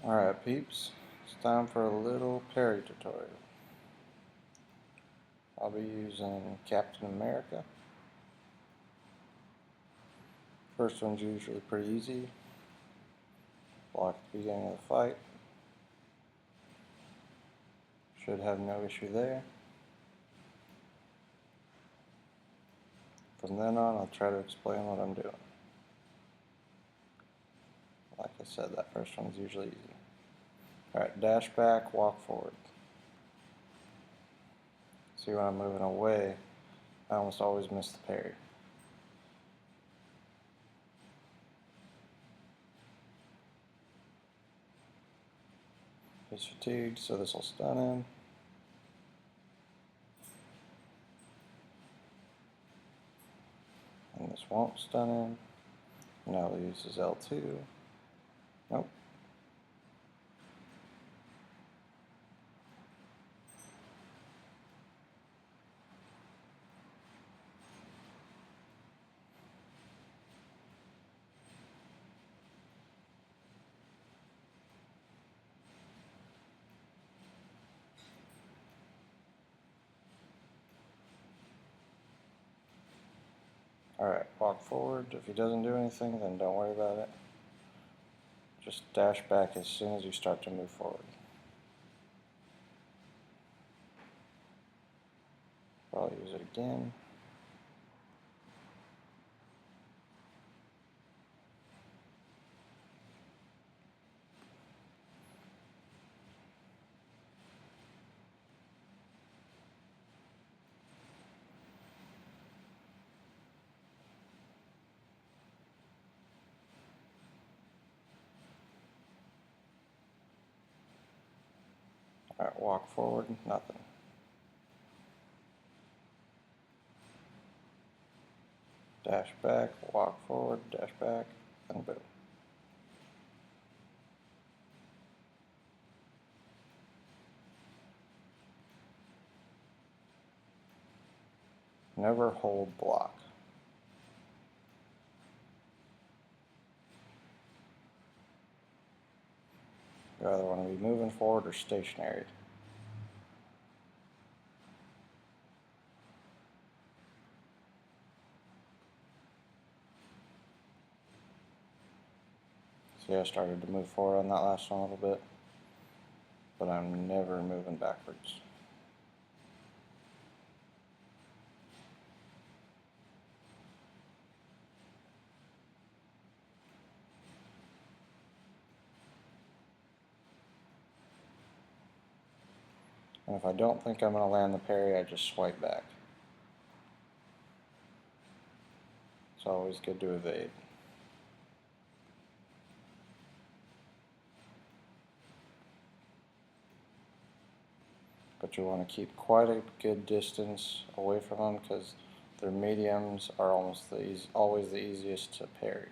Alright peeps, it's time for a little Parry tutorial. I'll be using Captain America. First one's usually pretty easy. Block at the beginning of the fight. Should have no issue there. From then on, I'll try to explain what I'm doing. Like I said, that first one's usually easy. Alright, dash back, walk forward. See, when I'm moving away, I almost always miss the parry. He's fatigued, so this will stun him. And this won't stun him. Now he'll use his L2. Nope. Alright, walk forward. If he doesn't do anything, then don't worry about it. Just dash back as soon as you start to move forward. I'll use it again. Alright, walk forward, nothing. Dash back, walk forward, dash back, and boom. Never hold block. You either want to be moving forward or stationary. See, I started to move forward on that last one a little bit, but I'm never moving backwards. And if I don't think I'm going to land the parry, I just swipe back. It's always good to evade. But you want to keep quite a good distance away from them because their mediums are always the easiest to parry.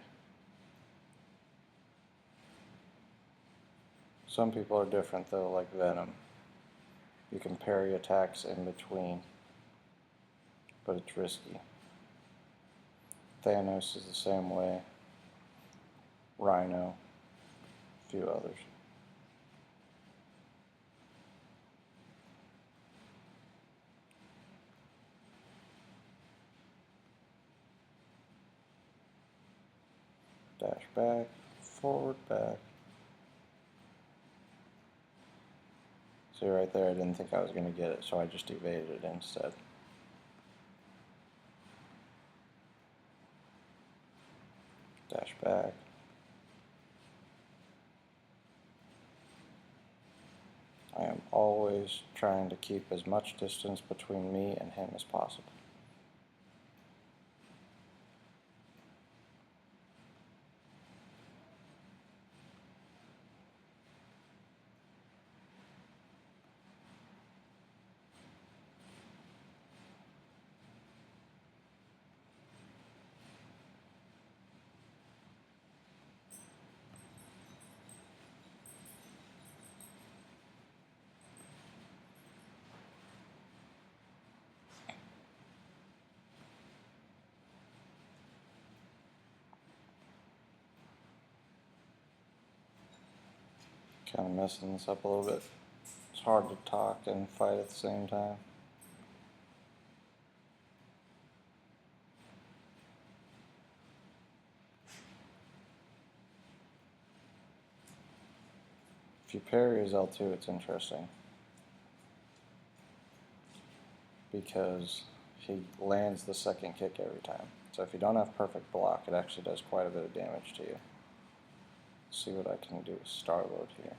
Some people are different though, like Venom. You can parry attacks in between, but it's risky. Thanos is the same way. Rhino, a few others. Dash back, forward, back. See right there, I didn't think I was going to get it, so I just evaded it instead. Dash back. I am always trying to keep as much distance between me and him as possible. Kind of messing this up a little bit. It's hard to talk and fight at the same time. If you parry his L2, it's interesting because he lands the second kick every time. So if you don't have perfect block, it actually does quite a bit of damage to you. Let's see what I can do with Star Load here.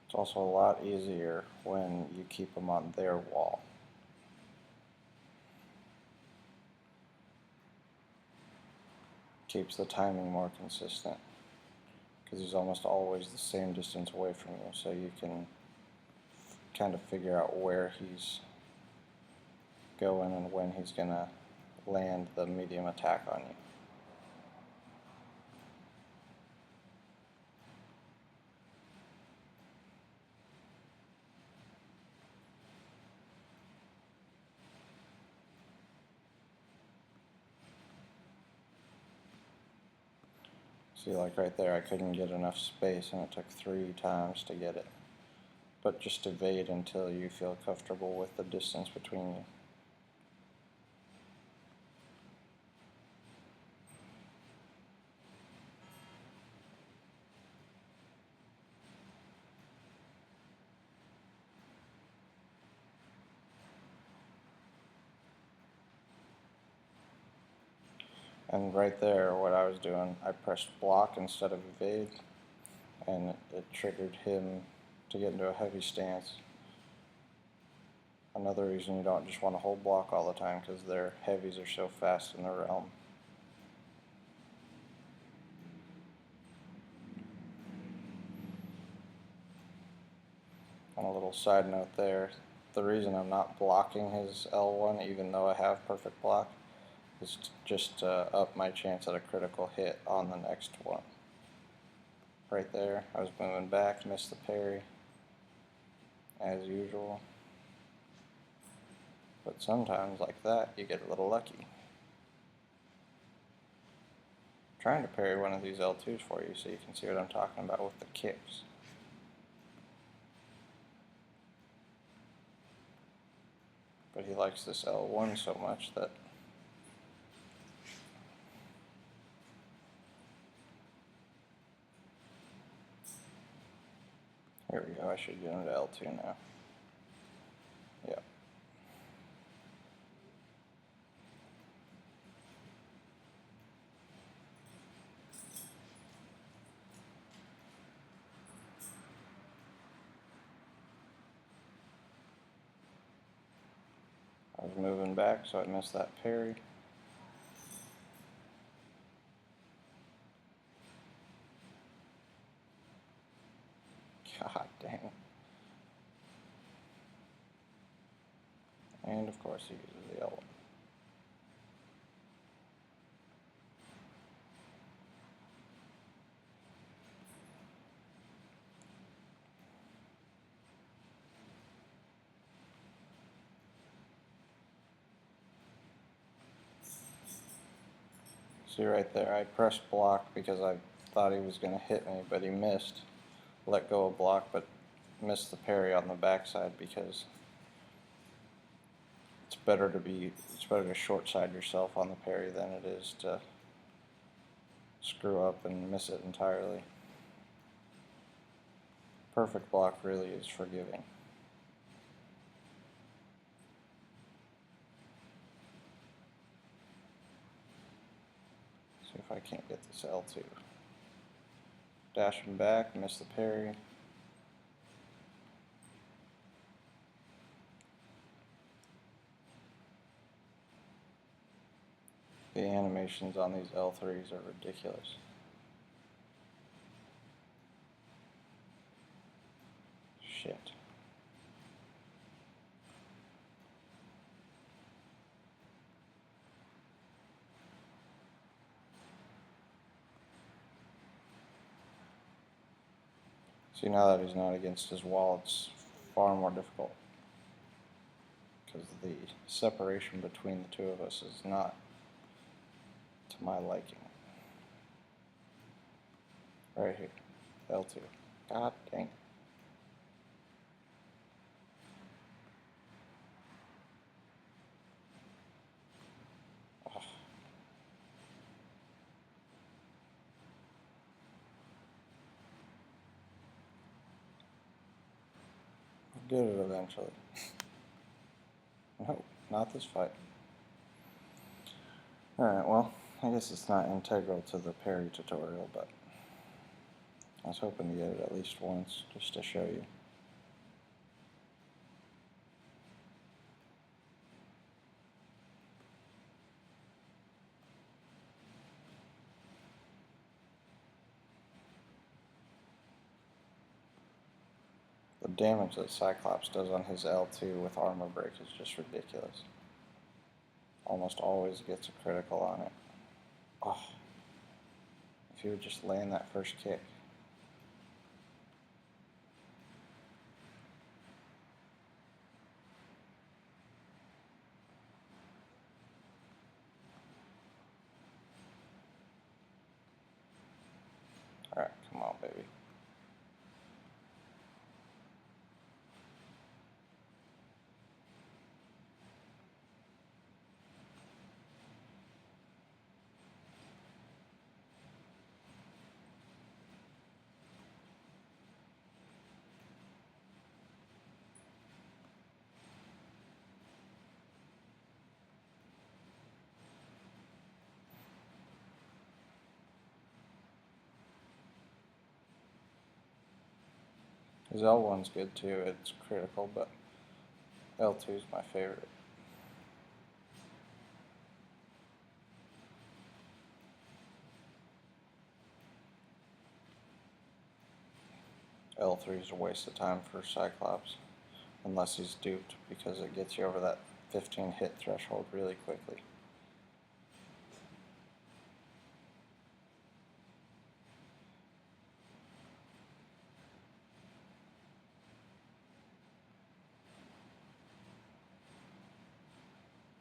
It's also a lot easier when you keep them on their wall. Keeps the timing more consistent because he's almost always the same distance away from you, so you can kind of figure out where he's going and when he's going to land the medium attack on you. See, like right there, I couldn't get enough space and it took 3 times to get it. But just evade until you feel comfortable with the distance between you. And right there, what I was doing, I pressed block instead of evade, and it triggered him to get into a heavy stance. Another reason you don't just want to hold block all the time, because their heavies are so fast in the realm. And a little side note there, the reason I'm not blocking his L1 even though I have perfect block is just to up my chance at a critical hit on the next one. Right there, I was moving back, missed the parry, as usual. But sometimes, like that, you get a little lucky. I'm trying to parry one of these L2s for you so you can see what I'm talking about with the kicks. But he likes this L1 so much that here we go, I should get into L2 now. Yep. I was moving back, so I missed that parry. God dang. And of course he uses the L1. See right there, I pressed block because I thought he was going to hit me, but he missed. Let go of block, but missed the parry on the backside because it's better to short side yourself on the parry than it is to screw up and miss it entirely. Perfect block really is forgiving. See if I can't get this L2. Dashing back, miss the parry. The animations on these L3s are ridiculous. Shit. See, now that he's not against his wall, it's far more difficult. Because the separation between the two of us is not to my liking. Right here, L2. God dang it. I'll get it eventually. No, not this fight. Alright, well, I guess it's not integral to the parry tutorial, but I was hoping to get it at least once, just to show you. The damage that Cyclops does on his L2 with armor break is just ridiculous. Almost always gets a critical on it. Oh, if he would just land that first kick. Alright, come on, baby. His L1's good too, it's critical, but L2's my favorite. L3 is a waste of time for Cyclops, unless he's duped, because it gets you over that 15 hit threshold really quickly.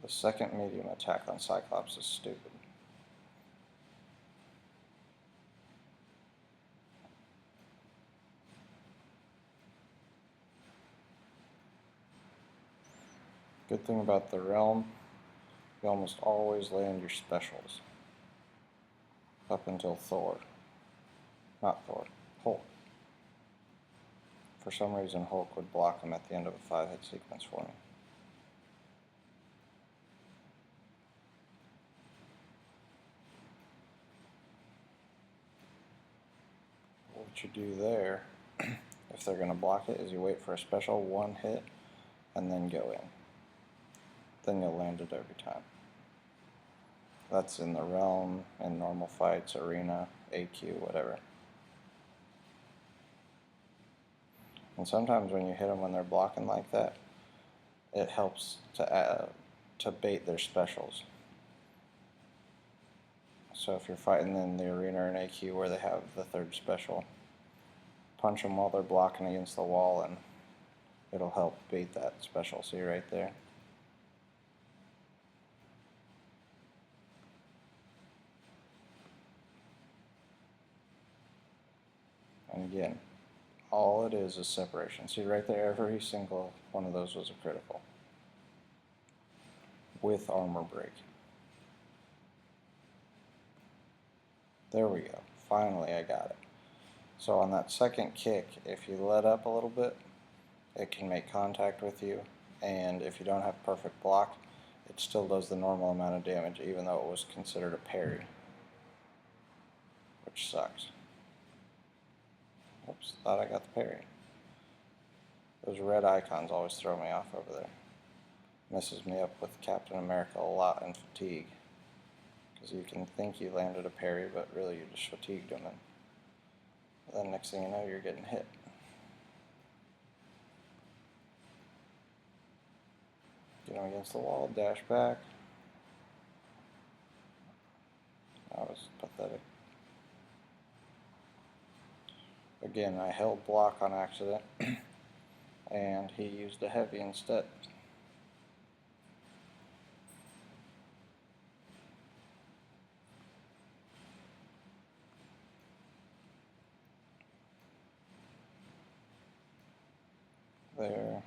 The second medium attack on Cyclops is stupid. Good thing about the realm, you almost always land your specials. Up until Thor. Not Thor, Hulk. For some reason Hulk would block him at the end of a 5-hit sequence for me. What you do there, if they're going to block it, is you wait for a special 1 hit and then go in. Then you'll land it every time. That's in the realm, in normal fights, arena, AQ, whatever. And sometimes when you hit them when they're blocking like that, it helps to bait their specials. So if you're fighting in the arena or in AQ where they have the third special, punch them while they're blocking against the wall and it'll help bait that special. See right there? And again, all it is separation. See right there, every single one of those was a critical. With armor break. There we go. Finally I got it. So on that second kick, if you let up a little bit, it can make contact with you, and if you don't have perfect block, it still does the normal amount of damage even though it was considered a parry. Which sucks. Oops, thought I got the parry. Those red icons always throw me off over there. Messes me up with Captain America a lot in fatigue. Because you can think you landed a parry, but really you just fatigued him. And then next thing you know, you're getting hit. Get him against the wall, dash back. That was pathetic. Again, I held block on accident, and he used a heavy instead. There.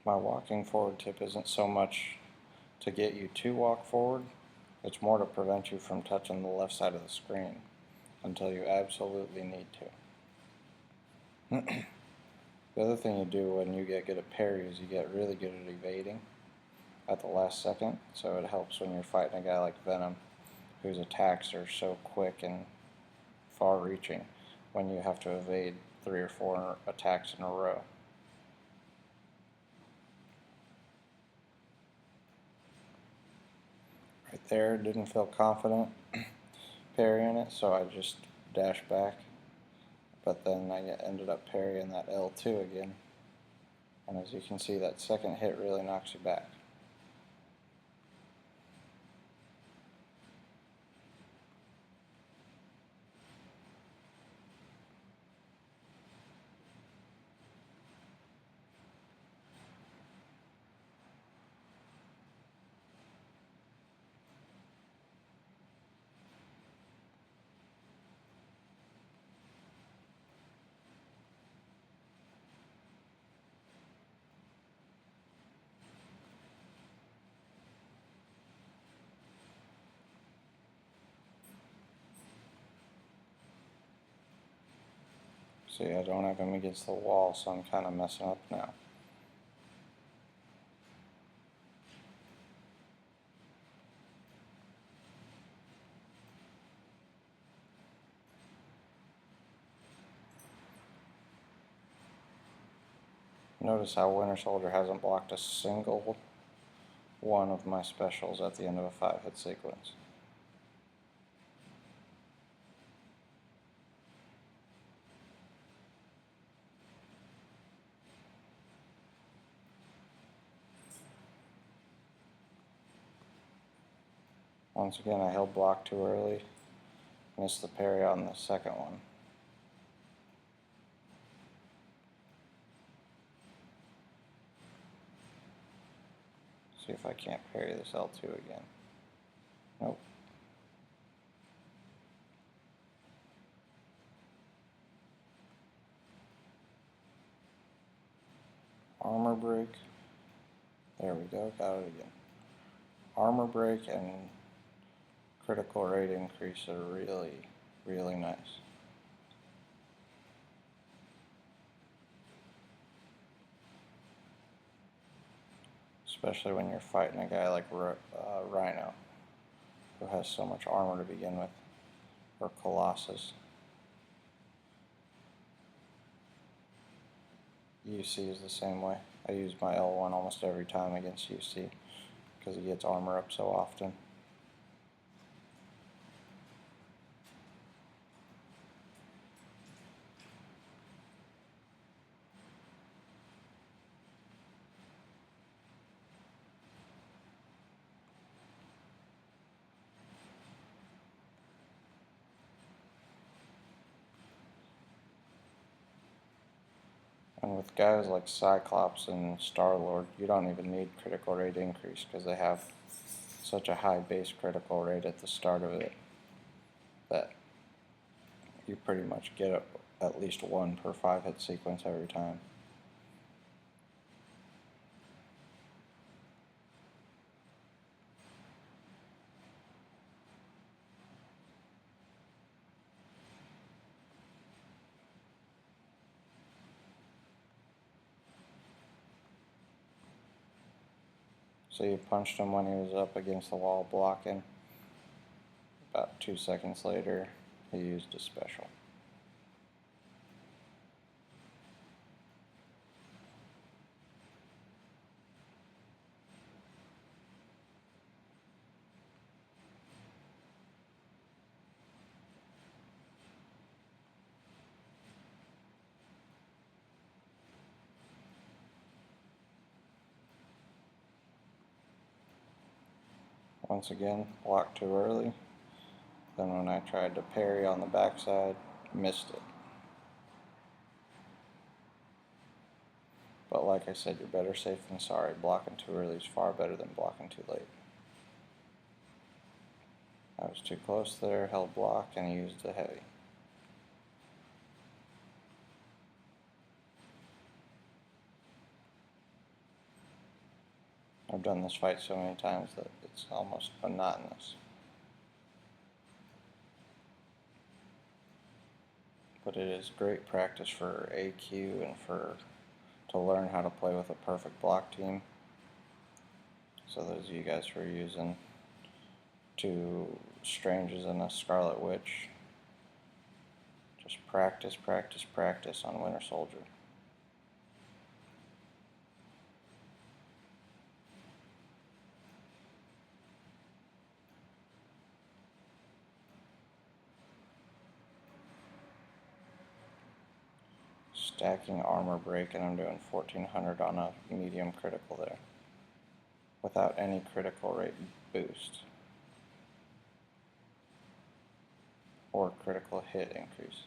My walking forward tip isn't so much to get you to walk forward, it's more to prevent you from touching the left side of the screen until you absolutely need to. The other thing you do when you get good at parry is you get really good at evading at the last second, so it helps when you're fighting a guy like Venom, whose attacks are so quick and far-reaching when you have to evade 3 or 4 attacks in a row. Right there, didn't feel confident parrying it, so I just dashed back. But then I ended up parrying that L2 again. And as you can see, that second hit really knocks you back. See, I don't have him against the wall, so I'm kind of messing up now. Notice how Winter Soldier hasn't blocked a single one of my specials at the end of a 5-hit sequence. Once again, I held block too early, missed the parry on the second one. See if I can't parry this L2 again. Nope. Armor break. There we go, got it again. Armor break and critical rate increase are really, really nice. Especially when you're fighting a guy like Rhino, who has so much armor to begin with, or Colossus. UC is the same way. I use my L1 almost every time against UC because he gets armor up so often. And with guys like Cyclops and Star-Lord, you don't even need critical rate increase because they have such a high base critical rate at the start of it that you pretty much get at least one per 5-hit sequence every time. So you punched him when he was up against the wall blocking. About 2 seconds later, he used a special. Once again, blocked too early. Then when I tried to parry on the backside, missed it. But like I said, you're better safe than sorry. Blocking too early is far better than blocking too late. I was too close there, held block, and used the heavy. I've done this fight so many times that it's almost monotonous. But it is great practice for AQ and to learn how to play with a perfect block team. So those of you guys who are using two Stranges and a Scarlet Witch, just practice, practice, practice on Winter Soldier. Stacking armor break, and I'm doing 1400 on a medium critical there without any critical rate boost or critical hit increase.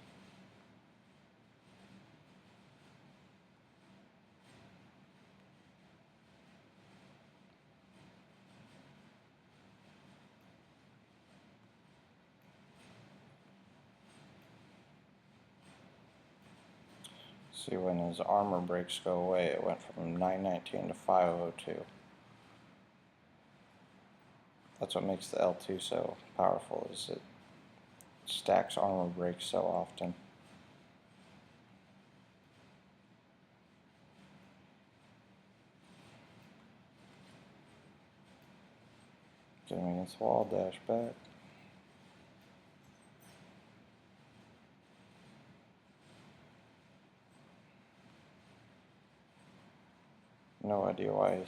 See, when his armor breaks go away, it went from 919 to 502. That's what makes the L2 so powerful, is it stacks armor breaks so often. Get him against the wall, dash back. No idea why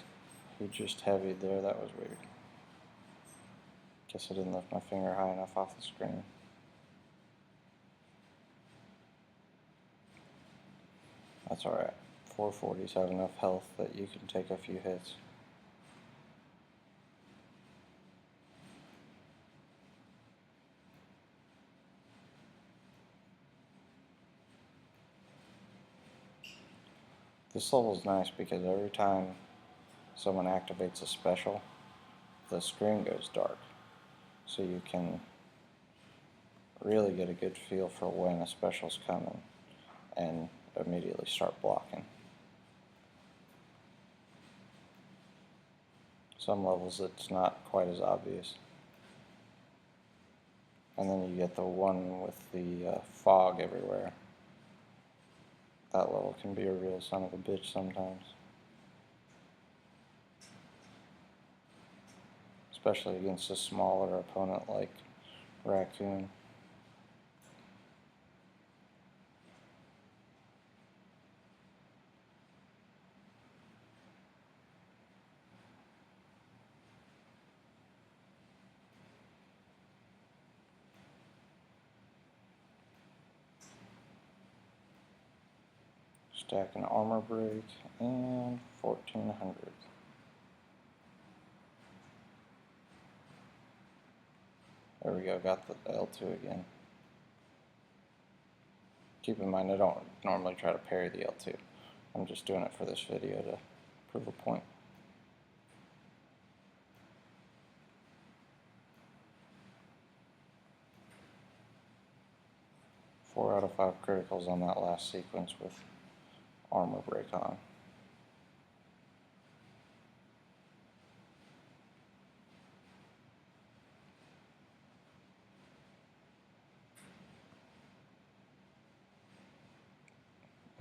he just heavied there, that was weird. Guess I didn't lift my finger high enough off the screen. That's alright. 440s have enough health that you can take a few hits. This level is nice because every time someone activates a special, the screen goes dark. So you can really get a good feel for when a special's coming and immediately start blocking. Some levels it's not quite as obvious. And then you get the one with the fog everywhere. That level can be a real son of a bitch sometimes. Especially against a smaller opponent like Raccoon. Stack an armor break and 1400. There we go, got the L2 again. Keep in mind I don't normally try to parry the L2. I'm just doing it for this video to prove a point. Four out of 5 criticals on that last sequence with armor break on.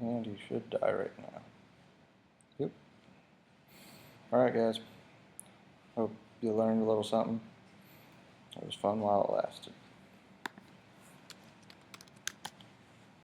And you should die right now. Yep. Alright guys, hope you learned a little something. It was fun while it lasted.